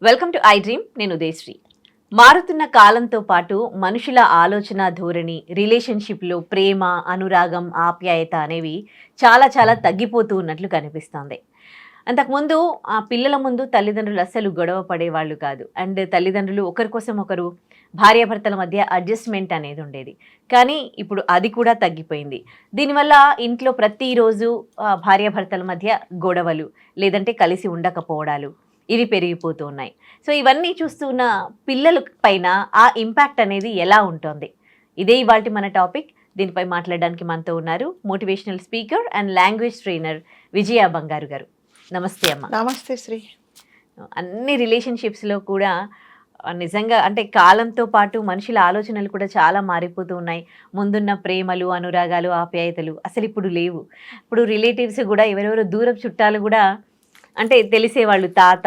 Welcome to I dream. నేను ఉదయశ్రీ. మారుతున్న కాలంతో పాటు మనుషుల ఆలోచన ధోరణి, రిలేషన్షిప్లో ప్రేమ, అనురాగం, ఆప్యాయత అనేవి చాలా చాలా తగ్గిపోతూ ఉన్నట్లు కనిపిస్తోంది. అంతకుముందు ఆ పిల్లల ముందు తల్లిదండ్రులు అస్సలు గొడవ పడేవాళ్ళు కాదు. అండ్ తల్లిదండ్రులు ఒకరి కోసం ఒకరు, భార్యాభర్తల మధ్య అడ్జస్ట్మెంట్ అనేది ఉండేది. కానీ ఇప్పుడు అది కూడా తగ్గిపోయింది. దీనివల్ల ఇంట్లో ప్రతిరోజు భార్యాభర్తల మధ్య గొడవలు, లేదంటే కలిసి ఉండకపోవడాలు ఇవి పెరిగిపోతూ ఉన్నాయి. సో ఇవన్నీ చూస్తున్న పిల్లల పైన ఆ ఇంపాక్ట్ అనేది ఎలా ఉంటుంది? ఇదే ఇవాల్టి మన టాపిక్. దీనిపై మాట్లాడడానికి మనతో ఉన్నారు motivational speaker and language trainer Vijaya Bangaru గారు. నమస్తే అమ్మ. నమస్తే శ్రీ. అన్ని రిలేషన్షిప్స్లో కూడా నిజంగా అంటే కాలంతో పాటు మనుషుల ఆలోచనలు కూడా చాలా మారిపోతూ ఉన్నాయి. ముందున్న ప్రేమలు, అనురాగాలు, ఆప్యాయతలు అసలు ఇప్పుడు లేవు. ఇప్పుడు రిలేటివ్స్ కూడా ఎవరెవరో దూరపు చుట్టాలు కూడా అంటే తెలిసేవాళ్ళు, తాత,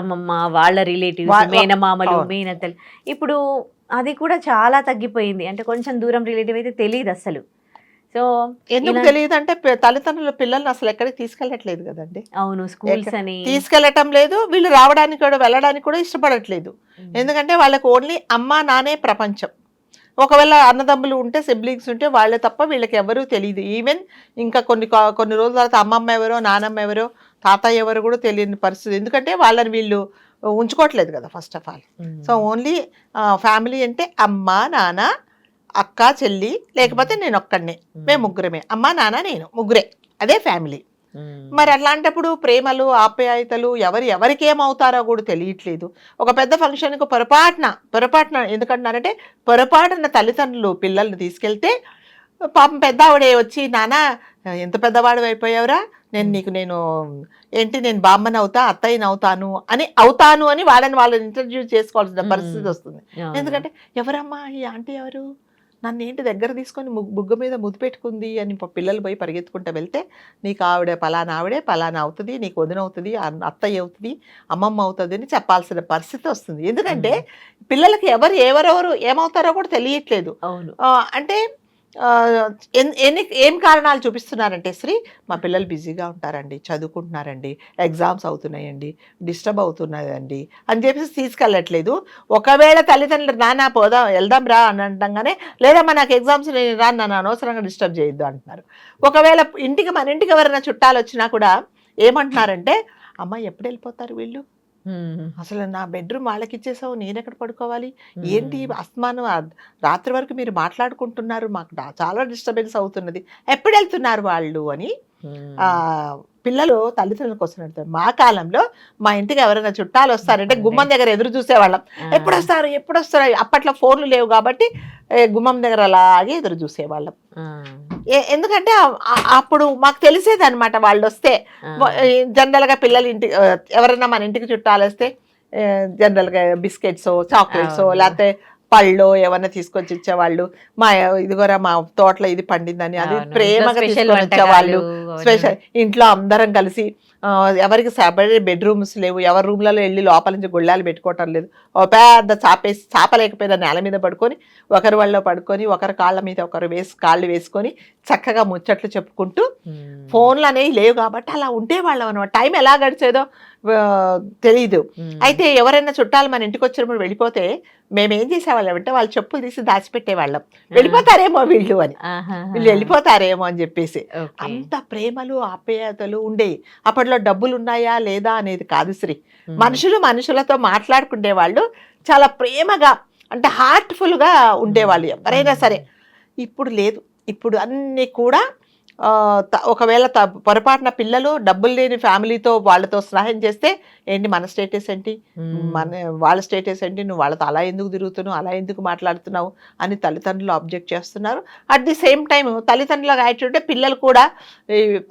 అమ్మమ్మ, వాళ్ళ రిలేటివ్స్, మేనమామలు, మేనత్తలు, ఇప్పుడు అది కూడా చాలా తగ్గిపోయింది. అంటే కొంచెం దూరం రిలేటివ్ అయితే తెలియదు అసలు. సో ఎందుకు తెలియదు అంటే తల్లిదండ్రుల పిల్లల్ని అసలు ఎక్కడికి తీసుకెళ్ళట్లేదు కదండి. అవును, స్కూల్స్ అని తీసుకెళ్ళటం లేదు, వీళ్ళు రావడానికి కూడా వెళ్ళడానికి కూడా ఇష్టపడట్లేదు. ఎందుకంటే వాళ్ళకి ఓన్లీ అమ్మ నానే ప్రపంచం. ఒకవేళ అన్నదమ్ములు ఉంటే, సిబ్లింగ్స్ ఉంటే వాళ్ళే తప్ప వీళ్ళకి ఎవరూ తెలియదు. ఈవెన్ ఇంకా కొన్ని రోజుల తర్వాత అమ్మమ్మ ఎవరో, నానమ్మ ఎవరో, తాతయ్య ఎవరు కూడా తెలియని పరిస్థితి. ఎందుకంటే వాళ్ళని వీళ్ళు ఉంచుకోవట్లేదు కదా first of all. So only family అంటే అమ్మ, నాన్న, అక్క, చెల్లి, లేకపోతే నేను ఒక్కడినే, మేము ముగ్గురమే, అమ్మ, నాన్న, నేను, ముగ్గురే, అదే ఫ్యామిలీ. మరి అట్లాంటప్పుడు ప్రేమలు, ఆప్యాయతలు ఎవరికి ఏమవుతారో కూడా తెలియట్లేదు. ఒక పెద్ద ఫంక్షన్కు పొరపాటున ఎందుకంటున్నారంటే పొరపాటున తల్లిదండ్రులు పిల్లల్ని తీసుకెళ్తే పాపం పెద్ద ఆవిడే వచ్చి, నాన్న ఎంత పెద్దవాడు అయిపోయావురా, నేను ఏంటి, నేను బామ్మని అవుతా, అత్తయ్యని అవుతాను అని వాళ్ళని ఇంట్రడ్యూస్ చేసుకోవాల్సిన పరిస్థితి వస్తుంది. ఎందుకంటే ఎవరమ్మా ఈ ఆంటీ, ఎవరు నన్ను ఏంటి దగ్గర తీసుకొని బుగ్గ మీద ముద్దు పెట్టుకుంది అని పిల్లలు పోయి పరిగెత్తుకుంటూ వెళ్తే, నీకు ఆవిడే పలానా అవుతుంది, నీకు వదిన అవుతుంది, అత్తయ్య అవుతుంది, అమ్మమ్మ అవుతుంది అని చెప్పాల్సిన పరిస్థితి వస్తుంది. ఎందుకంటే పిల్లలకి ఎవరెవరు ఏమవుతారో కూడా తెలియట్లేదు. అంటే ఏం కారణాలు చూపిస్తున్నారంటే, శ్రీ, మా పిల్లలు బిజీగా ఉంటారండి, చదువుకుంటున్నారండి, ఎగ్జామ్స్ అవుతున్నాయండి, డిస్టర్బ్ అవుతున్నాయండి అని చెప్పేసి తీసుకెళ్ళట్లేదు. ఒకవేళ తల్లిదండ్రులు నాన్న వెళ్దాం రా అని అంటంగానే, లేదమ్మా నాకు ఎగ్జామ్స్ రాను, నన్ను అనవసరంగా డిస్టర్బ్ చేయొద్దు అంటున్నారు. ఒకవేళ మన ఇంటికి ఎవరైనా చుట్టాలు వచ్చినా కూడా ఏమంటున్నారంటే, అమ్మ ఎప్పుడు వెళ్ళిపోతారు వీళ్ళు, అసలు నా బెడ్రూమ్ వాళ్ళకి ఇచ్చేసావు, నేను ఎక్కడ పడుకోవాలి, ఏంటి అస్తమానం రాత్రి వరకు మీరు మాట్లాడుకుంటున్నారు, మాకు చాలా డిస్టర్బెన్స్ అవుతున్నది, ఎప్పుడు వెళ్తున్నారు వాళ్ళు అని పిల్లలు తల్లిదండ్రుల కోసం వెళ్తారు. మా కాలంలో మా ఇంటికి ఎవరైనా చుట్టాలు వస్తారంటే గుమ్మం దగ్గర ఎదురు చూసేవాళ్ళం, ఎప్పుడు వస్తారు. అప్పట్లో ఫోన్లు లేవు కాబట్టి గుమ్మం దగ్గర అలాగే ఎదురు చూసేవాళ్ళం. ఎందుకంటే అప్పుడు మాకు తెలిసేది అనమాట, వాళ్ళు వస్తే జనరల్గా పిల్లలు ఎవరైనా మన ఇంటికి చుట్టాలు వస్తే జనరల్గా బిస్కెట్స్, చాక్లెట్స్, లేకపోతే పళ్ళు ఏమన్నా తీసుకొచ్చి ఇచ్చేవాళ్ళు. ఇదిగోరా మా తోటలో ఇది పండిందని అది ప్రేమగా తీసుకొని వచ్చేవాళ్ళు. స్పెషల్ ఇంట్లో అందరం కలిసి, ఎవరికి సెపరేట్ బెడ్రూమ్స్ లేవు, ఎవరి రూమ్లలో వెళ్ళి లోపల నుంచి గుళ్ళాలు పెట్టుకోవటం లేదు. ఒక పెద్ద చాప లేకపోయినా నేల మీద పడుకొని, ఒకరి వాళ్ళలో పడుకొని, ఒకరి కాళ్ళ మీద ఒకరు కాళ్ళు వేసుకొని చక్కగా ముచ్చట్లు చెప్పుకుంటూ, ఫోన్లు అనేవి లేవు కాబట్టి అలా ఉండేవాళ్ళం అనమాట. టైం ఎలా గడిచేదో తెలీదు. అయితే ఎవరైనా చుట్టాలు మన ఇంటికి వచ్చినప్పుడు వెళ్ళిపోతే మేమేం చేసేవాళ్ళం అంటే, వాళ్ళు చెప్పులు తీసి దాచిపెట్టేవాళ్ళం, వెళ్ళిపోతారేమో వీళ్ళు వెళ్ళిపోతారేమో అని చెప్పేసి. అంత ప్రేమలు, ఆప్యాయతలు ఉండేవి. అప్పట్లో డబ్బులు ఉన్నాయా లేదా అనేది కాదు శ్రీ, మనుషులతో మాట్లాడుకునే వాళ్ళు చాలా ప్రేమగా, అంటే హార్ట్ఫుల్గా ఉండేవాళ్ళు ఎవరైనా సరే. ఇప్పుడు లేదు. ఇప్పుడు అన్నీ కూడా ఒకవేళ పొరపాటున పిల్లలు డబ్బులు లేని ఫ్యామిలీతో వాళ్ళతో స్నేహం చేస్తే, ఏంటి మన స్టేటస్ ఏంటి, వాళ్ళ స్టేటస్ ఏంటి, నువ్వు వాళ్ళతో అలా ఎందుకు తిరుగుతున్నావు, అలా ఎందుకు మాట్లాడుతున్నావు అని తల్లిదండ్రులు అబ్జెక్ట్ చేస్తున్నారు. అట్ ది సేమ్ టైం తల్లిదండ్రుల యాటిట్యూడ్ పిల్లలు కూడా,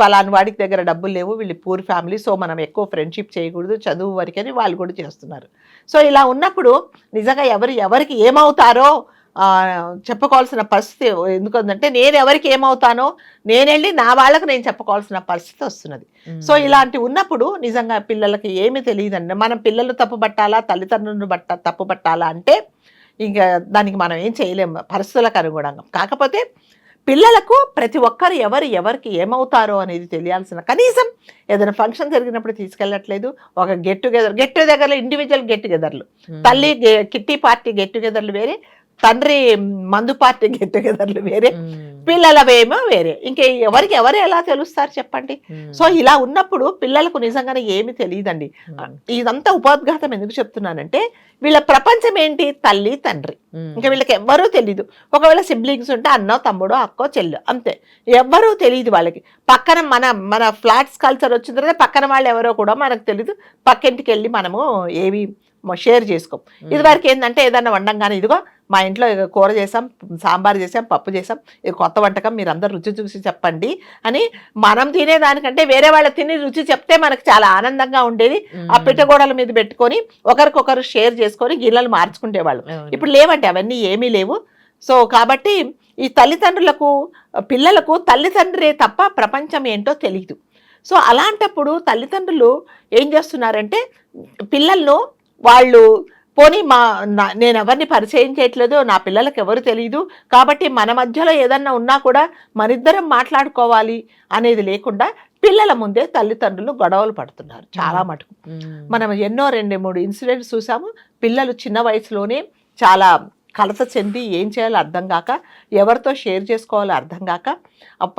పలాని వాడికి దగ్గర డబ్బులు లేవు, వీళ్ళు పూర్ ఫ్యామిలీ, సో మనం ఎక్కువ ఫ్రెండ్షిప్ చేయకూడదు, చదువు వరకని వాళ్ళు కూడా చేస్తున్నారు. సో ఇలా ఉన్నప్పుడు నిజంగా ఎవరికి ఏమవుతారో చెప్పుకోవాల్సిన పరిస్థితి ఎందుకంటే, నేను ఎవరికి ఏమవుతానో నేను వెళ్ళి నా వాళ్ళకు నేను చెప్పుకోవాల్సిన పరిస్థితి వస్తున్నది. సో ఇలాంటి ఉన్నప్పుడు నిజంగా పిల్లలకి ఏమీ తెలియదండి. మనం పిల్లలు తప్పు పట్టాలా, తల్లిదండ్రులను తప్పు పట్టాలా అంటే ఇంకా దానికి మనం ఏం చేయలేము పరిస్థితులకు అనుగుణంగా. కాకపోతే పిల్లలకు ప్రతి ఒక్కరు ఎవరికి ఏమవుతారో అనేది తెలియాల్సిన, కనీసం ఏదైనా ఫంక్షన్ జరిగినప్పుడు తీసుకెళ్ళట్లేదు. ఒక గెట్ టుగెదర్లు, ఇండివిజువల్ గెట్ టుగెదర్లు, తల్లి కిట్టి పార్టీ గెట్ టుగెదర్లు వేరే, తండ్రి మందు పార్టీ గెట్ టుగెదర్లు వేరే, పిల్లలవేమో వేరే. ఇంకా ఎవరు ఎలా తెలుస్తారు చెప్పండి. సో ఇలా ఉన్నప్పుడు పిల్లలకు నిజంగానే ఏమి తెలియదండి. ఇదంతా ఉపోద్ఘాతం ఎందుకు చెప్తున్నానంటే, వీళ్ళ ప్రపంచం ఏంటి? తల్లి తండ్రి, ఇంకా వీళ్ళకి ఎవ్వరూ తెలీదు. ఒకవేళ సిబ్లింగ్స్ ఉంటే అన్నో తమ్ముడో అక్కో చెల్లు, అంతే. ఎవ్వరూ తెలియదు వాళ్ళకి. పక్కన మన ఫ్లాట్స్ కల్చర్ వచ్చిన తర్వాత పక్కన వాళ్ళు ఎవరో కూడా మనకు తెలీదు. పక్కింటికి వెళ్ళి మనము ఏవి షేర్ చేసుకోం. ఇది వరకు ఏంటంటే ఏదన్నా వండంగానే, ఇదిగో మా ఇంట్లో కూర చేసాం, సాంబార్ చేసాం, పప్పు చేసాం, ఇది కొత్త వంటకం, మీరు అందరు రుచి చూసి చెప్పండి అని మనం తినేదానికంటే వేరే వాళ్ళ తిని రుచి చెప్తే మనకు చాలా ఆనందంగా ఉండేది. ఆ పిట్టగోడల మీద పెట్టుకొని ఒకరికొకరు షేర్ చేసుకొని గిన్నెలు మార్చుకునేవాళ్ళు. ఇప్పుడు లేవండి, అవన్నీ ఏమీ లేవు. సో కాబట్టి ఈ తల్లిదండ్రులకు, పిల్లలకు తల్లిదండ్రే తప్ప ప్రపంచం ఏంటో తెలియదు. సో అలాంటప్పుడు తల్లిదండ్రులు ఏం చేస్తున్నారంటే, పిల్లలను వాళ్ళు పోనీ నేను ఎవరిని పరిచయం చేయట్లేదు, నా పిల్లలకు ఎవరు తెలియదు కాబట్టి మన మధ్యలో ఏదన్నా ఉన్నా కూడా మనిద్దరం మాట్లాడుకోవాలి అనేది లేకుండా పిల్లల ముందే తల్లిదండ్రులు గొడవలు పడుతున్నారు చాలా మటుకు. మనం ఎన్నో 2-3 ఇన్సిడెంట్స్ చూసాము. పిల్లలు చిన్న వయసులోనే చాలా కలత చెంది ఏం చేయాలో అర్థం కాక, ఎవరితో షేర్ చేసుకోవాలో అర్థం కాక,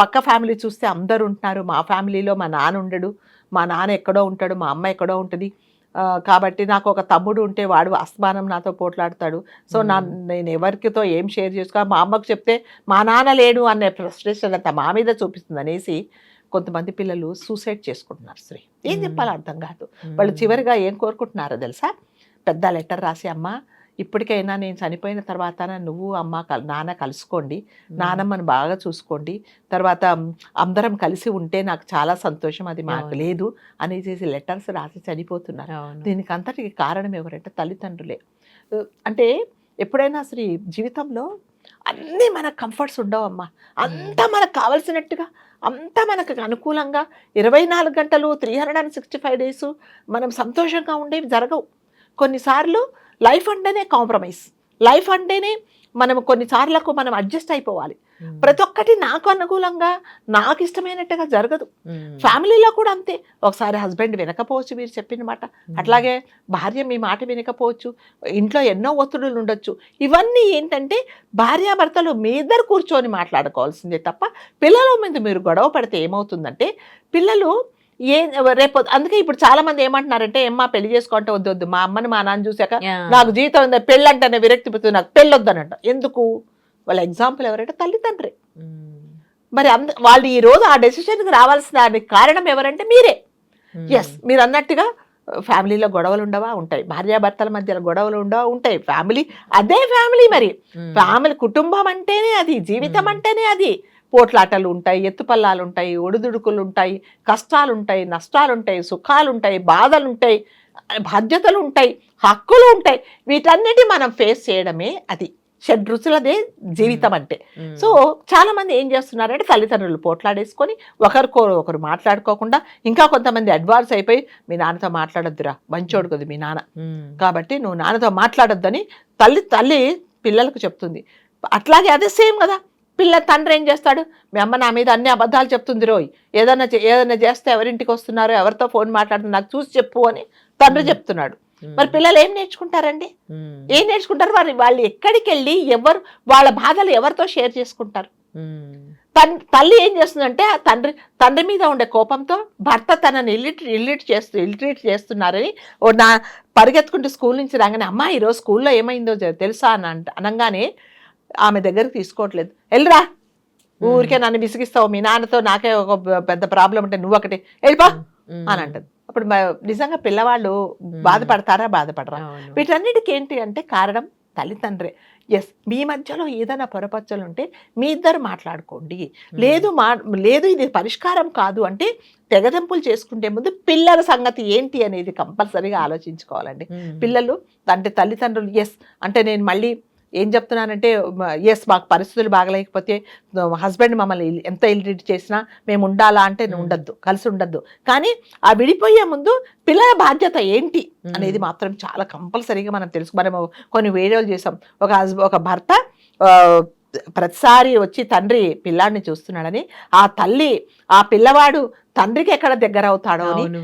పక్క ఫ్యామిలీ చూస్తే అందరు ఉంటున్నారు, మా ఫ్యామిలీలో మా నాన్న ఉండడు, మా నాన్న ఎక్కడో ఉంటాడు, మా అమ్మ ఎక్కడో ఉంటుంది, కాబట్టి నాకు ఒక తమ్ముడు ఉంటే వాడు అస్తమానం నాతో పోట్లాడతాడు. సో నేను ఎవరికితో ఏం షేర్ చేసుకో, మా అమ్మకు చెప్తే మా నాన్న లేడు అనే ఫ్రస్ట్రేషన్ అంతా మా మీద చూపిస్తుంది అనేసి కొంతమంది పిల్లలు సూసైడ్ చేసుకుంటున్నారు. శ్రీ, ఏం చెప్పాలో అర్థం కాదు. వాళ్ళు చివరిగా ఏం కోరుకుంటున్నారో తెలుసా? పెద్ద లెటర్ రాసి, అమ్మ ఇప్పటికైనా నేను చనిపోయిన తర్వాత నువ్వు అమ్మ నాన్న కలుసుకోండి, నానమ్మని బాగా చూసుకోండి, తర్వాత అందరం కలిసి ఉంటే నాకు చాలా సంతోషం, అది మాకు లేదు అనేసి లెటర్స్ రాసి చనిపోతున్నారు. దీనికి అంతటికి కారణం ఎవరంటే తల్లిదండ్రులే. అంటే ఎప్పుడైనా శ్రీ జీవితంలో అన్నీ మనకు కంఫర్ట్స్ ఉండవమ్మా. అంతా మనకు కావలసినట్టుగా, అంతా మనకు అనుకూలంగా 24 గంటలు 365 డేస్ మనం సంతోషంగా ఉండేవి జరగవు. కొన్నిసార్లు లైఫ్ అంటేనే కాంప్రమైజ్, లైఫ్ అంటేనే మనం కొన్నిసార్లకు మనం అడ్జస్ట్ అయిపోవాలి. ప్రతి ఒక్కటి నాకు అనుకూలంగా, నాకు ఇష్టమైనట్టుగా జరగదు. ఫ్యామిలీలో కూడా అంతే. ఒకసారి హస్బెండ్ వినకపోవచ్చు మీరు చెప్పిన మాట, అట్లాగే భార్య మీ మాట వినకపోవచ్చు, ఇంట్లో ఎన్నో ఒత్తిడులు ఉండొచ్చు. ఇవన్నీ ఏంటంటే భార్యాభర్తలు మీ ఇద్దరు కూర్చొని మాట్లాడుకోవాల్సిందే తప్ప పిల్లల మీద మీరు గొడవ పడితే ఏమవుతుందంటే, పిల్లలు రేపు అందుకే ఇప్పుడు చాలా మంది ఏమంటున్నారంటే, ఏమ్మా పెళ్లి చేసుకుంటే వద్దు, మా అమ్మని మా నాన్న చూశాక నాకు జీవితం ఉంది, పెళ్ళంటేనే విరక్తి పుడుతుంది, నాకు పెళ్ళొద్దనంట. ఎందుకు? వాళ్ళ ఎగ్జాంపుల్ ఎవరంటే తల్లిదండ్రి. మరి వాళ్ళు ఈ రోజు ఆ డెసిషన్కి రావాల్సిన దానికి కారణం ఎవరంటే మీరే. ఎస్, మీరు అన్నట్టుగా ఫ్యామిలీలో గొడవలు ఉండవా? ఉంటాయి. భార్యాభర్తల మధ్యలో గొడవలు ఉండవా? ఉంటాయి. ఫ్యామిలీ అదే ఫ్యామిలీ. మరి ఫ్యామిలీ, కుటుంబం అంటేనే అది, జీవితం అంటేనే అది. పోట్లాటలు ఉంటాయి, ఎత్తుపల్లాలు ఉంటాయి, ఒడిదుడుకులు ఉంటాయి, కష్టాలు ఉంటాయి, నష్టాలు ఉంటాయి, సుఖాలు ఉంటాయి, బాధలు ఉంటాయి, బాధ్యతలు ఉంటాయి, హక్కులు ఉంటాయి. వీటన్నిటి మనం ఫేస్ చేయడమే అది షడ్రుచులదే జీవితం అంటే. సో చాలా మంది ఏం చేస్తున్నారంటే తల్లిదండ్రులు పోట్లాడేసుకొని ఒకరు మాట్లాడుకోకుండా, ఇంకా కొంతమంది అడ్వాన్స్ అయిపోయి, మీ నాన్నతో మాట్లాడొద్దురా, మంచోడు కదా మీ నాన్న, కాబట్టి నువ్వు నాన్నతో మాట్లాడొద్దని తల్లి పిల్లలకు చెప్తుంది. అట్లాగే అదే సేమ్ కదా, తండ్రి ఏం చేస్తాడు? మీ అమ్మ నా మీద అన్ని అబద్ధాలు చెప్తుంది రోయ్, ఏదైనా చేస్తే ఎవరింటికి వస్తున్నారో, ఎవరితో ఫోన్ మాట్లాడుతున్నారు, నాకు చూసి చెప్పు అని తండ్రి చెప్తున్నాడు. మరి పిల్లలు ఏం నేర్చుకుంటారండి? ఏం నేర్చుకుంటారు? వాళ్ళు ఎక్కడికి వెళ్ళి వాళ్ళ బాధలు ఎవరితో షేర్ చేసుకుంటారు? తల్లి ఏం చేస్తుందంటే, తండ్రి మీద ఉండే కోపంతో భర్త తనని ఇల్లిట్రీట్ చేస్తున్నారని పరిగెత్తుకుంటూ స్కూల్ నుంచి రాగానే, అమ్మా ఈరోజు స్కూల్లో ఏమైందో తెలుసా అని అనగానే ఆమె దగ్గరకు తీసుకోవట్లేదు. వెళ్ళరా, ఊరికే నన్ను విసిగిస్తావు, మీ నాన్నతో నాకే ఒక పెద్ద ప్రాబ్లం అంటే నువ్వు ఒకటి వెళ్ళిపా అని అంటది. అప్పుడు నిజంగా పిల్లవాళ్ళు బాధపడరా? వీటన్నిటికి ఏంటి అంటే కారణం తల్లిదండ్రే. ఎస్, మీ మధ్యలో ఏదైనా పొరపచ్చలు ఉంటే మీ ఇద్దరు మాట్లాడుకోండి. లేదు ఇది పరిష్కారం కాదు అంటే తెగదెంపులు చేసుకుంటే ముందు పిల్లల సంగతి ఏంటి అనేది కంపల్సరీగా ఆలోచించుకోవాలండి. పిల్లలు అంటే తల్లిదండ్రులు ఎస్ అంటే నేను మళ్ళీ ఏం చెప్తున్నానంటే, ఎస్ మాకు పరిస్థితులు బాగలేకపోతే హస్బెండ్ మమ్మల్ని ఎంత ఇల్లిట్ చేసినా మేము ఉండాలా అంటే ఉండద్దు, కలిసి ఉండద్దు. కానీ ఆ విడిపోయే ముందు పిల్లల బాధ్యత ఏంటి అనేది మాత్రం చాలా కంపల్సరీగా మనం మనం కొన్ని వీడియోలు చేసాం. ఒక భర్త ప్రతిసారి వచ్చి తండ్రి పిల్లాడిని చూస్తున్నాడని, ఆ తల్లి ఆ పిల్లవాడు తండ్రికి ఎక్కడ దగ్గర అవుతాడో అని అవును.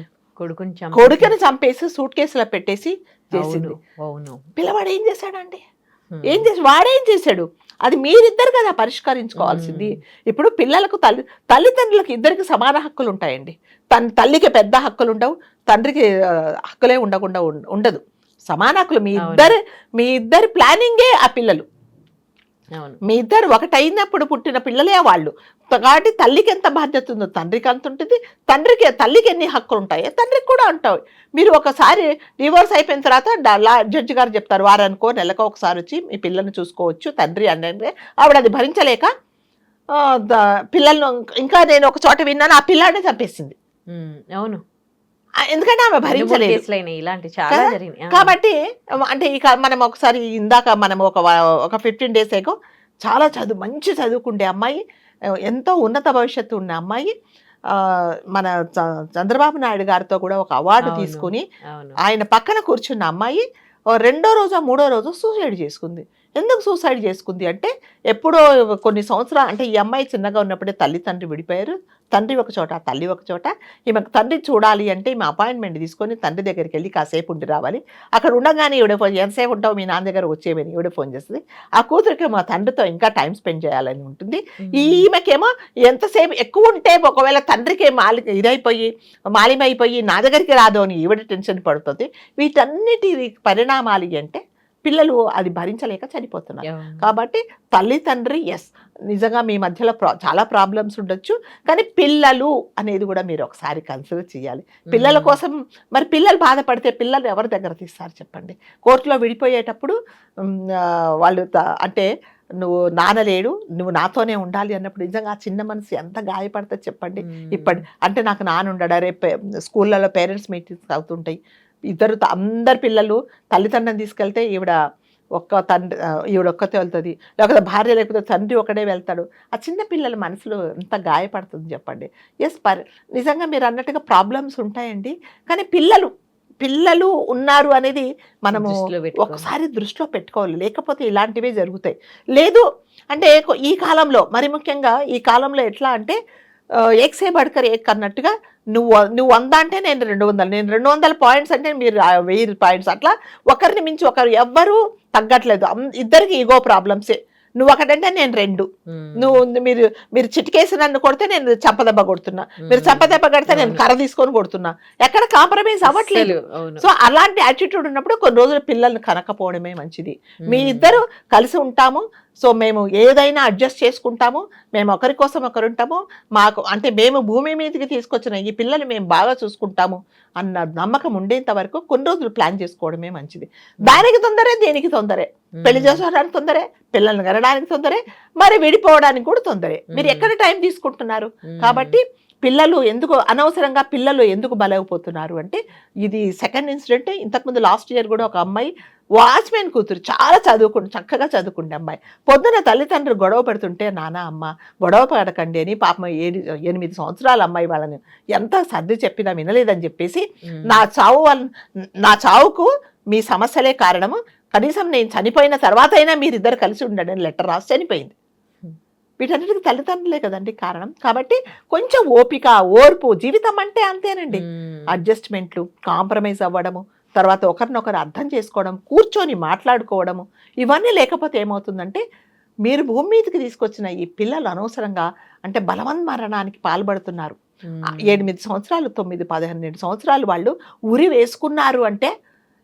కొడుకుని చంపేసి సూట్ కేసులో పెట్టేసి చేసింది. అవును. పిల్లవాడు ఏం చేశాడండి? వాడేం చేశాడు? అది మీరిద్దరు కదా పరిష్కరించుకోవాల్సింది. ఇప్పుడు పిల్లలకు తల్లిదండ్రులకు ఇద్దరికి సమాన హక్కులు ఉంటాయండి. తల్లికి పెద్ద హక్కులు ఉండవు, తండ్రికి హక్కులే ఉండకుండా ఉండదు. సమాన హక్కులు మీ ఇద్దరి ప్లానింగే ఆ పిల్లలు. మీ ఇద్దరు ఒకటైనప్పుడు పుట్టిన పిల్లలే వాళ్ళు. కాబట్టి తల్లికి ఎంత బాధ్యత ఉందో తండ్రికి అంత ఉంటుంది. తల్లికి ఎన్ని హక్కులు ఉంటాయో తండ్రికి కూడా ఉంటాయి. మీరు ఒకసారి డివోర్స్ అయిపోయిన తర్వాత జడ్జి గారు చెప్తారు, వారానికో నెలకో ఒకసారి వచ్చి మీ పిల్లల్ని చూసుకోవచ్చు తండ్రి అంటే, ఆవిడ అది భరించలేక పిల్లలను, ఇంకా నేను ఒక చోట విన్నాను, ఆ పిల్లాడిని చంపేసింది. అవును, ఎందుకంటే ఆమె భరించలేదు. కాబట్టి అంటే ఇక మనం ఒకసారి ఇందాక మనం ఒక 15 days ఏగో చాలా మంచి చదువుకుండే అమ్మాయి, ఎంతో ఉన్నత భవిష్యత్తు ఉన్న అమ్మాయి, మన చంద్రబాబు నాయుడు గారితో కూడా ఒక అవార్డు తీసుకుని ఆయన పక్కన కూర్చున్న అమ్మాయి రెండో రోజో మూడో రోజు సూసైడ్ చేసుకుంది. ఎందుకు సూసైడ్ చేసుకుంది అంటే, ఎప్పుడో కొన్ని సంవత్సరాలు, అంటే ఈ అమ్మాయి చిన్నగా ఉన్నప్పుడే తండ్రి విడిపోయారు. తండ్రి ఒక చోట, తల్లి ఒక చోట. ఈమెకు తండ్రి చూడాలి అంటే ఈమె అపాయింట్మెంట్ తీసుకొని తండ్రి దగ్గరికి వెళ్ళి కాసేపు ఉండి రావాలి. అక్కడ ఉండగానే ఈవిడ ఫోన్, ఎంతసేపు ఉంటావు మీ నాన్న దగ్గర వచ్చేవని ఈవిడ ఫోన్ చేస్తుంది. ఆ కూతురికి మా తండ్రితో ఇంకా టైం స్పెండ్ చేయాలని ఉంటుంది. ఈమెకేమో ఎంతసేపు ఎక్కువ ఉంటే ఒకవేళ తండ్రికి మాలిమైపోయి నా దగ్గరికి రాదు అని ఈవిడ టెన్షన్ పడుతుంది. వీటన్నిటి పరిణామాలు అంటే పిల్లలు అది భరించలేక చనిపోతున్నారు. కాబట్టి తల్లిదండ్రి నిజంగా మీ మధ్యలో చాలా ప్రాబ్లమ్స్ ఉండొచ్చు, కానీ పిల్లలు అనేది కూడా మీరు ఒకసారి కన్సిడర్ చేయాలి. పిల్లల కోసం మరి పిల్లలు బాధపడితే పిల్లలు ఎవరి దగ్గర తీస్తారు చెప్పండి? కోర్టులో విడిపోయేటప్పుడు వాళ్ళు అంటే నువ్వు నానలేడు, నువ్వు నాతోనే ఉండాలి అన్నప్పుడు నిజంగా ఆ చిన్న మనసు ఎంత గాయపడుతుంది చెప్పండి. అంటే నాకు నాన్న ఉండడా? రేపు స్కూళ్ళలో పేరెంట్స్ మీటింగ్స్ అవుతుంటాయి, అందరు పిల్లలు తల్లిదండ్రులను తీసుకెళ్తే ఈవిడ ఒక్కతే వెళ్తుంది, లేకపోతే భార్య లేకపోతే తండ్రి ఒకడే వెళ్తాడు. ఆ చిన్న పిల్లల మనసులో ఎంత గాయపడుతుంది చెప్పండి. నిజంగా మీరు అన్నట్టుగా ప్రాబ్లమ్స్ ఉంటాయండి, కానీ పిల్లలు ఉన్నారు అనేది మనము ఒకసారి దృష్టిలో పెట్టుకోవాలి. లేకపోతే ఇలాంటివే జరుగుతాయి. లేదు అంటే ఈ కాలంలో, మరి ముఖ్యంగా ఈ కాలంలో ఎట్లా అంటే ఏక్సే బడ్కర్ ఏక్ అన్నట్టుగా, నువ్వు 100 అంటే నేను 200, నేను 200 పాయింట్స్ అంటే మీరు 1000 పాయింట్స్, అట్లా ఒకరిని మించి ఒకరు ఎవ్వరూ తగ్గట్లేదు. ఇద్దరికి ఈగో ప్రాబ్లమ్సే. నువ్వు ఒకటంటే నేను 2, మీరు చిటికేసి నన్ను కొడితే నేను చంపదెబ్బ కొడుతున్నా, మీరు చంపదెబ్బ కొడితే నేను కర్ర తీసుకొని కొడుతున్నా, ఎక్కడ కాంప్రమైజ్ అవ్వట్లేదు. సో అలాంటి యాటిట్యూడ్ ఉన్నప్పుడు కొన్ని రోజులు పిల్లల్ని కనకపోవడమే మంచిది. మీ ఇద్దరు కలిసి ఉంటాము, సో మేము ఏదైనా అడ్జస్ట్ చేసుకుంటాము, మేము ఒకరి కోసం ఒకరు ఉంటాము, మాకు అంటే మేము భూమి మీదకి తీసుకొచ్చిన ఈ పిల్లలు మేము బాగా చూసుకుంటాము అన్న నమ్మకం ఉండేంత వరకు కొన్ని రోజులు ప్లాన్ చేసుకోవడమే మంచిది. దానికి తొందరే, దేనికి తొందరే, పెళ్లి చేసుకోవడానికి తొందరే, పిల్లల్ని కనడానికి తొందరే, మరి విడిపోవడానికి కూడా తొందరే. మీరు ఎక్కడ టైం తీసుకుంటున్నారు? కాబట్టి అనవసరంగా పిల్లలు ఎందుకు బలైపోతున్నారు అంటే, ఇది సెకండ్ ఇన్సిడెంట్. ఇంతకుముందు లాస్ట్ ఇయర్ కూడా ఒక అమ్మాయి, వాచ్మెన్ కూతురు, చాలా చక్కగా చదువుకుండే అమ్మాయి, పొద్దున తల్లిదండ్రులు గొడవ పెడుతుంటే, నాన్న అమ్మ గొడవ పడకండి అని పాపం 8 సంవత్సరాల అమ్మాయి వాళ్ళని ఎంత సర్ది చెప్పినా వినలేదని చెప్పేసి, నా చావుకు మీ సమస్యలే కారణము, కనీసం నేను చనిపోయిన తర్వాత అయినా మీరిద్దరు కలిసి ఉండండి అని లెటర్ రాసి చనిపోయింది. వీటన్నిటికీ తల్లిదండ్రులే కదండి కారణం. కాబట్టి కొంచెం ఓపిక, ఓర్పు, జీవితం అంటే అంతేనండి. అడ్జస్ట్మెంట్లు, కాంప్రమైజ్ అవ్వడము, తర్వాత ఒకరినొకరు అర్థం చేసుకోవడం, కూర్చొని మాట్లాడుకోవడము, ఇవన్నీ లేకపోతే ఏమవుతుందంటే, మీరు భూమి మీదకి తీసుకొచ్చిన ఈ పిల్లలు అనవసరంగా అంటే బలవన్మరణానికి పాల్పడుతున్నారు. 8 సంవత్సరాలు, 9, 12 సంవత్సరాలు వాళ్ళు ఉరి వేసుకున్నారు అంటే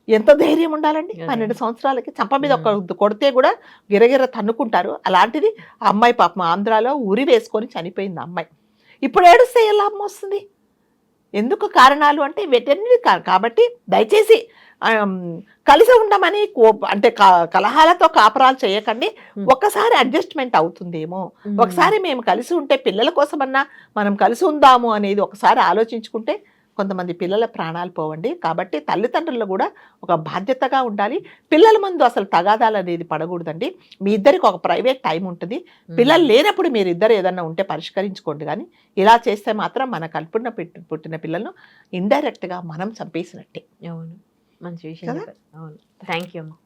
ఎంత ధైర్యం ఉండాలండి? 12 సంవత్సరాలకి చంప మీద కొడితే కూడా గిరగిర తన్నుకుంటారు. అలాంటిది ఆ అమ్మాయి పాపం ఆంధ్రాలో ఉరి వేసుకొని చనిపోయింది అమ్మాయి. ఇప్పుడు ఏడుస్తే ఏ లాభం వస్తుంది? ఎందుకు కారణాలు అంటే వెటర్నరీ. కాబట్టి దయచేసి కలిసి ఉండమని అంటే కలహాలతో కాపురాలు చేయకండి. ఒక్కసారి అడ్జస్ట్మెంట్ అవుతుందేమో, ఒకసారి మేము కలిసి ఉంటే పిల్లల కోసమన్నా మనం కలిసి ఉందాము అనేది ఒకసారి ఆలోచించుకుంటే కొంతమంది పిల్లల ప్రాణాలు పోవండి. కాబట్టి తల్లిదండ్రులు కూడా ఒక బాధ్యతగా ఉండాలి. పిల్లల ముందు అసలు తగాదాలు అనేది పడకూడదండి. మీ ఇద్దరికి ఒక ప్రైవేట్ టైం ఉంటుంది. పిల్లలు లేనప్పుడు మీరు ఇద్దరు ఏదన్నా ఉంటే పరిష్కరించుకోండి. కానీ ఇలా చేస్తే మాత్రం మన కల్పన పుట్టిన పిల్లలను ఇండైరెక్ట్గా మనం చంపేసినట్టే. అవును, మంచి విషయం. అవును, థ్యాంక్ యూ అమ్మా.